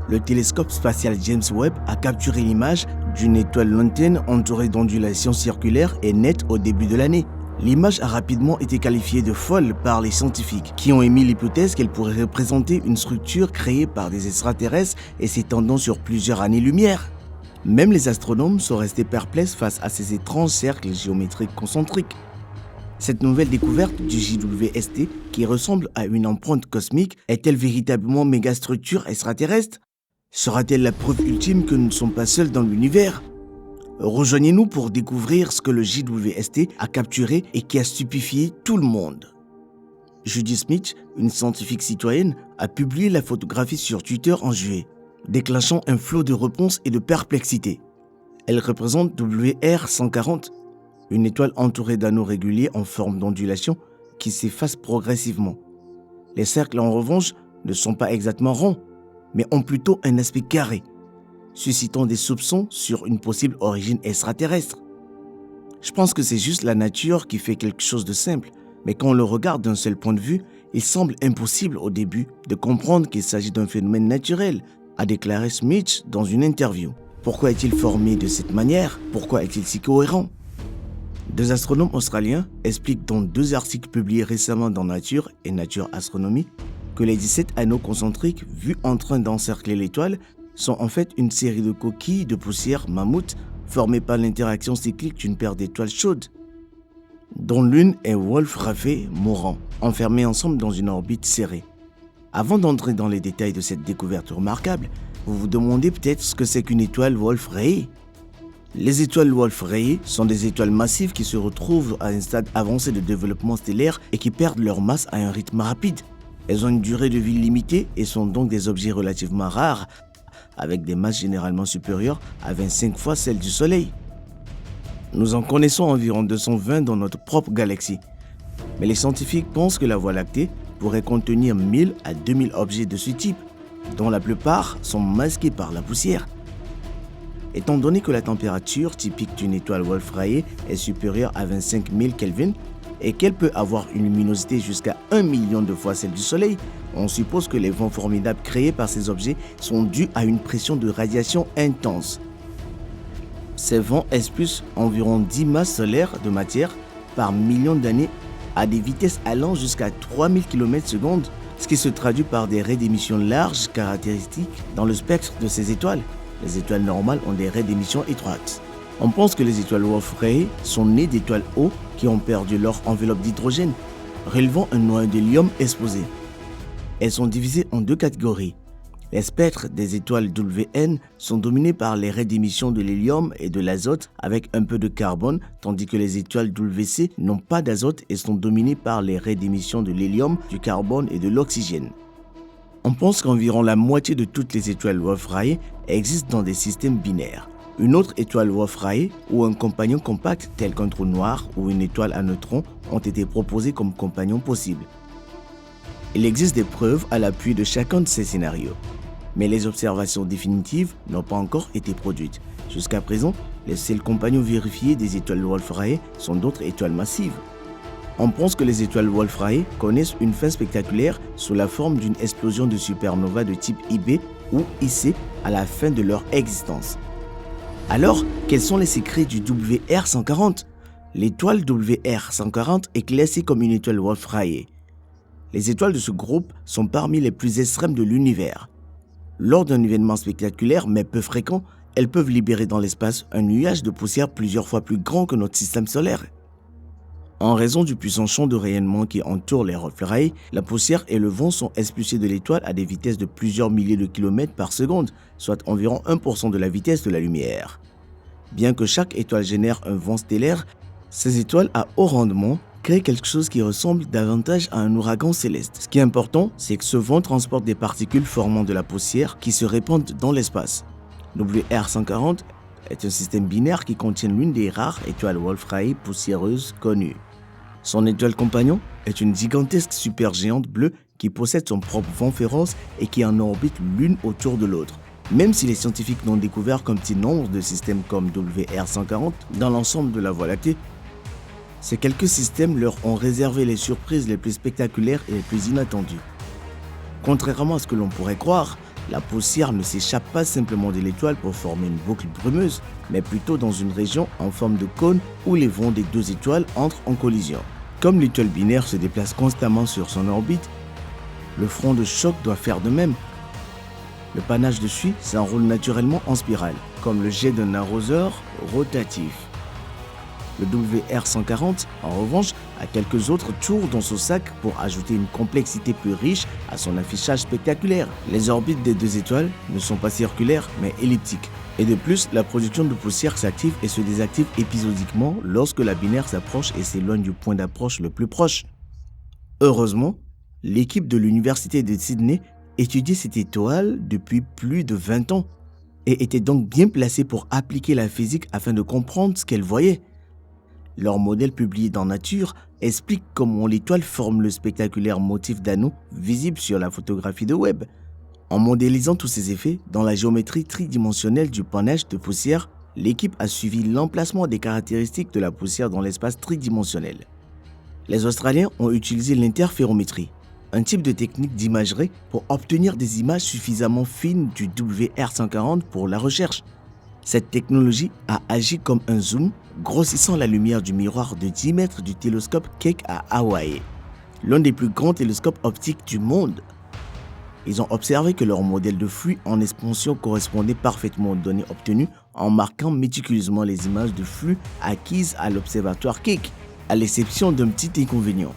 Le télescope spatial James Webb a capturé l'image d'une étoile lointaine entourée d'ondulations circulaires et nettes au début de l'année. L'image a rapidement été qualifiée de folle par les scientifiques, qui ont émis l'hypothèse qu'elle pourrait représenter une structure créée par des extraterrestres et s'étendant sur plusieurs années-lumière. Même les astronomes sont restés perplexes face à ces étranges cercles géométriques concentriques. Cette nouvelle découverte du JWST, qui ressemble à une empreinte cosmique, est-elle véritablement mégastructure extraterrestre ? Sera-t-elle la preuve ultime que nous ne sommes pas seuls dans l'univers ? Rejoignez-nous pour découvrir ce que le JWST a capturé et qui a stupéfié tout le monde. Judy Smith, une scientifique citoyenne, a publié la photographie sur Twitter en juillet, déclenchant un flot de réponses et de perplexité. Elle représente WR140, une étoile entourée d'anneaux réguliers en forme d'ondulation qui s'effacent progressivement. Les cercles, en revanche, ne sont pas exactement ronds, mais ont plutôt un aspect carré, suscitant des soupçons sur une possible origine extraterrestre. Je pense que c'est juste la nature qui fait quelque chose de simple, mais quand on le regarde d'un seul point de vue, il semble impossible au début de comprendre qu'il s'agit d'un phénomène naturel, a déclaré Smith dans une interview. Pourquoi est-il formé de cette manière ? Pourquoi est-il si cohérent ? Deux astronomes australiens expliquent dans 2 articles publiés récemment dans Nature et Nature Astronomy que les 17 anneaux concentriques vus en train d'encercler l'étoile sont en fait une série de coquilles de poussière mammouth formées par l'interaction cyclique d'une paire d'étoiles chaudes, dont l'une est Wolf-Rayet mourant, enfermés ensemble dans une orbite serrée. Avant d'entrer dans les détails de cette découverte remarquable, vous vous demandez peut-être ce que c'est qu'une étoile Wolf-Rayet. Les étoiles Wolf-Rayet sont des étoiles massives qui se retrouvent à un stade avancé de développement stellaire et qui perdent leur masse à un rythme rapide. Elles ont une durée de vie limitée et sont donc des objets relativement rares, avec des masses généralement supérieures à 25 fois celles du Soleil. Nous en connaissons environ 220 dans notre propre galaxie, mais les scientifiques pensent que la Voie lactée pourrait contenir 1000 à 2000 objets de ce type, dont la plupart sont masqués par la poussière. Étant donné que la température typique d'une étoile Wolf-Rayet est supérieure à 25 000 Kelvin et qu'elle peut avoir une luminosité jusqu'à 1 million de fois celle du Soleil, on suppose que les vents formidables créés par ces objets sont dus à une pression de radiation intense. Ces vents expulsent environ 10 masses solaires de matière par million d'années à des vitesses allant jusqu'à 3000 km/s, ce qui se traduit par des raies d'émission larges caractéristiques dans le spectre de ces étoiles. Les étoiles normales ont des raies d'émission étroites. On pense que les étoiles Wolf-Rayet sont nées d'étoiles O qui ont perdu leur enveloppe d'hydrogène, relevant un noyau d'hélium exposé. Elles sont divisées en 2 catégories. Les spectres des étoiles WN sont dominés par les raies d'émission de l'hélium et de l'azote avec un peu de carbone, tandis que les étoiles WC n'ont pas d'azote et sont dominées par les raies d'émission de l'hélium, du carbone et de l'oxygène. On pense qu'environ la moitié de toutes les étoiles Wolf-Rayet existent dans des systèmes binaires. Une autre étoile Wolf-Rayet ou un compagnon compact tel qu'un trou noir ou une étoile à neutrons ont été proposés comme compagnons possibles. Il existe des preuves à l'appui de chacun de ces scénarios, mais les observations définitives n'ont pas encore été produites. Jusqu'à présent, les seuls compagnons vérifiés des étoiles Wolf-Rayet sont d'autres étoiles massives. On pense que les étoiles Wolf-Rayet connaissent une fin spectaculaire sous la forme d'une explosion de supernova de type IB ou IC à la fin de leur existence. Alors, quels sont les secrets du WR140 ? L'étoile WR140 est classée comme une étoile Wolf-Rayet. Les étoiles de ce groupe sont parmi les plus extrêmes de l'univers. Lors d'un événement spectaculaire mais peu fréquent, elles peuvent libérer dans l'espace un nuage de poussière plusieurs fois plus grand que notre système solaire. En raison du puissant champ de rayonnement qui entoure les Wolf-Rayet, la poussière et le vent sont expulsés de l'étoile à des vitesses de plusieurs milliers de kilomètres par seconde, soit environ 1% de la vitesse de la lumière. Bien que chaque étoile génère un vent stellaire, ces étoiles à haut rendement créent quelque chose qui ressemble davantage à un ouragan céleste. Ce qui est important, c'est que ce vent transporte des particules formant de la poussière qui se répandent dans l'espace. WR140 est un système binaire qui contient l'une des rares étoiles Wolf-Rayet poussiéreuses connues. Son étoile compagnon est une gigantesque supergéante bleue qui possède son propre vent féroce et qui en orbite l'une autour de l'autre. Même si les scientifiques n'ont découvert qu'un petit nombre de systèmes comme WR140 dans l'ensemble de la Voie lactée, ces quelques systèmes leur ont réservé les surprises les plus spectaculaires et les plus inattendues. Contrairement à ce que l'on pourrait croire, La poussière ne s'échappe pas simplement de l'étoile pour former une boucle brumeuse, mais plutôt dans une région en forme de cône où les vents des deux étoiles entrent en collision. Comme l'étoile binaire se déplace constamment sur son orbite, le front de choc doit faire de même. Le panache de suie s'enroule naturellement en spirale, comme le jet d'un arroseur rotatif. Le WR-140, en revanche, a quelques autres tours dans son sac pour ajouter une complexité plus riche à son affichage spectaculaire. Les orbites des deux étoiles ne sont pas circulaires, mais elliptiques. Et de plus, la production de poussière s'active et se désactive épisodiquement lorsque la binaire s'approche et s'éloigne du point d'approche le plus proche. Heureusement, l'équipe de l'Université de Sydney étudiait cette étoile depuis plus de 20 ans et était donc bien placée pour appliquer la physique afin de comprendre ce qu'elle voyait. Leur modèle publié dans Nature explique comment l'étoile forme le spectaculaire motif d'anneaux visible sur la photographie de Webb. En modélisant tous ces effets dans la géométrie tridimensionnelle du panache de poussière, l'équipe a suivi l'emplacement des caractéristiques de la poussière dans l'espace tridimensionnel. Les Australiens ont utilisé l'interférométrie, un type de technique d'imagerie pour obtenir des images suffisamment fines du WR-140 pour la recherche. Cette technologie a agi comme un zoom, grossissant la lumière du miroir de 10 mètres du télescope Keck à Hawaï, l'un des plus grands télescopes optiques du monde. Ils ont observé que leur modèle de flux en expansion correspondait parfaitement aux données obtenues en marquant méticuleusement les images de flux acquises à l'observatoire Keck, à l'exception d'un petit inconvénient.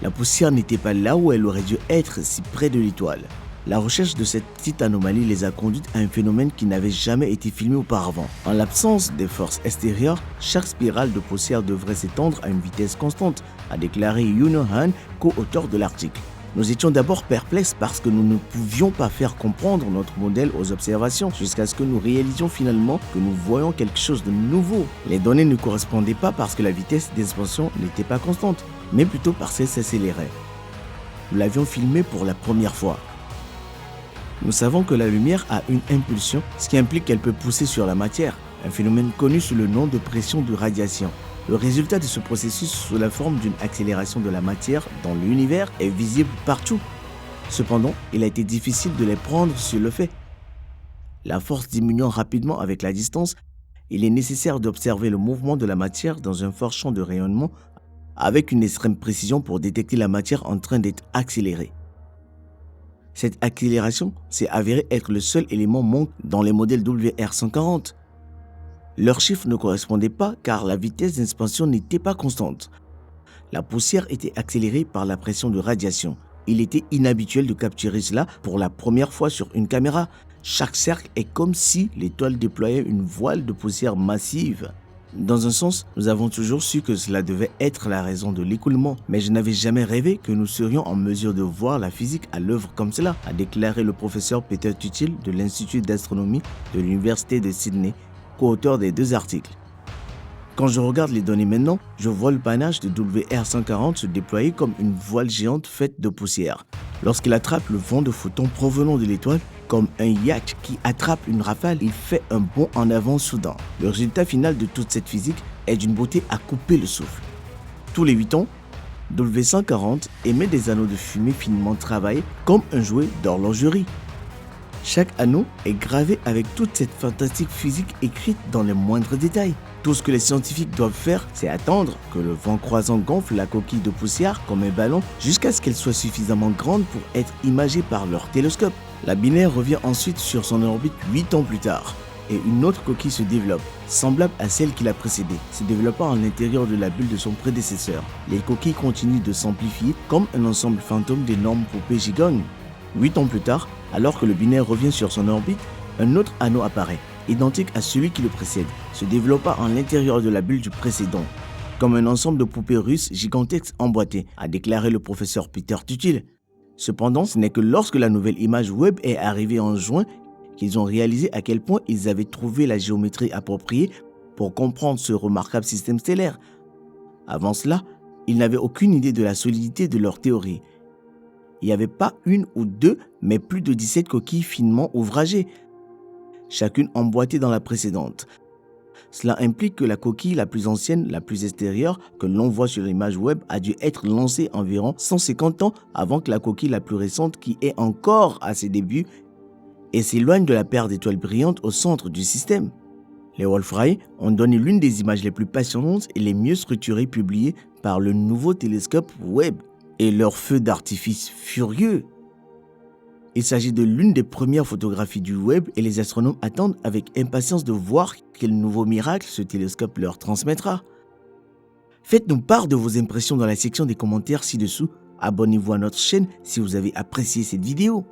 La poussière n'était pas là où elle aurait dû être, si près de l'étoile. La recherche de cette petite anomalie les a conduites à un phénomène qui n'avait jamais été filmé auparavant. En l'absence des forces extérieures, chaque spirale de poussière devrait s'étendre à une vitesse constante, a déclaré Yuno Han, co-auteur de l'article. Nous étions d'abord perplexes parce que nous ne pouvions pas faire comprendre notre modèle aux observations jusqu'à ce que nous réalisions finalement que nous voyions quelque chose de nouveau. Les données ne correspondaient pas parce que la vitesse d'expansion n'était pas constante, mais plutôt parce qu'elle s'accélérait. Nous l'avions filmé pour la première fois. Nous savons que la lumière a une impulsion, ce qui implique qu'elle peut pousser sur la matière, un phénomène connu sous le nom de pression de radiation. Le résultat de ce processus sous la forme d'une accélération de la matière dans l'univers est visible partout. Cependant, il a été difficile de les prendre sur le fait. La force diminuant rapidement avec la distance, il est nécessaire d'observer le mouvement de la matière dans un fort champ de rayonnement avec une extrême précision pour détecter la matière en train d'être accélérée. Cette accélération s'est avérée être le seul élément manquant dans les modèles WR-140. Leurs chiffres ne correspondaient pas car la vitesse d'expansion n'était pas constante. La poussière était accélérée par la pression de radiation. Il était inhabituel de capturer cela pour la première fois sur une caméra. Chaque cercle est comme si l'étoile déployait une voile de poussière massive. Dans un sens, nous avons toujours su que cela devait être la raison de l'écoulement, mais je n'avais jamais rêvé que nous serions en mesure de voir la physique à l'œuvre comme cela, a déclaré le professeur Peter Tutil de l'Institut d'astronomie de l'Université de Sydney, co-auteur des deux articles. Quand je regarde les données maintenant, je vois le panache de WR-140 se déployer comme une voile géante faite de poussière. Lorsqu'il attrape le vent de photons provenant de l'étoile, comme un yacht qui attrape une rafale, il fait un bond en avant soudain. Le résultat final de toute cette physique est d'une beauté à couper le souffle. Tous les 8 ans, W140 émet des anneaux de fumée finement travaillés comme un jouet d'horlogerie. Chaque anneau est gravé avec toute cette fantastique physique écrite dans les moindres détails. Tout ce que les scientifiques doivent faire, c'est attendre que le vent croisant gonfle la coquille de poussière comme un ballon jusqu'à ce qu'elle soit suffisamment grande pour être imagée par leur télescope. La binaire revient ensuite sur son orbite 8 ans plus tard et une autre coquille se développe, semblable à celle qui l'a précédée, se développant à l'intérieur de la bulle de son prédécesseur. Les coquilles continuent de s'amplifier comme un ensemble fantôme d'énormes poupées gigognes. 8 ans plus tard, alors que le binaire revient sur son orbite, un autre anneau apparaît, identique à celui qui le précède, se développant à l'intérieur de la bulle du précédent, comme un ensemble de poupées russes gigantesques emboîtées, a déclaré le professeur Peter Tutil. Cependant, ce n'est que lorsque la nouvelle image Webb est arrivée en juin qu'ils ont réalisé à quel point ils avaient trouvé la géométrie appropriée pour comprendre ce remarquable système stellaire. Avant cela, ils n'avaient aucune idée de la solidité de leur théorie. Il n'y avait pas une ou deux, mais plus de 17 coquilles finement ouvragées, chacune emboîtée dans la précédente. Cela implique que la coquille la plus ancienne, la plus extérieure, que l'on voit sur l'image web, a dû être lancée environ 150 ans avant que la coquille la plus récente, qui est encore à ses débuts, et s'éloignent de la paire d'étoiles brillantes au centre du système. Les Wolf-Rayet ont donné l'une des images les plus passionnantes et les mieux structurées publiées par le nouveau télescope Webb, et leur feu d'artifice furieux. Il s'agit de l'une des premières photographies du Webb et les astronomes attendent avec impatience de voir quel nouveau miracle ce télescope leur transmettra. Faites-nous part de vos impressions dans la section des commentaires ci-dessous. Abonnez-vous à notre chaîne si vous avez apprécié cette vidéo.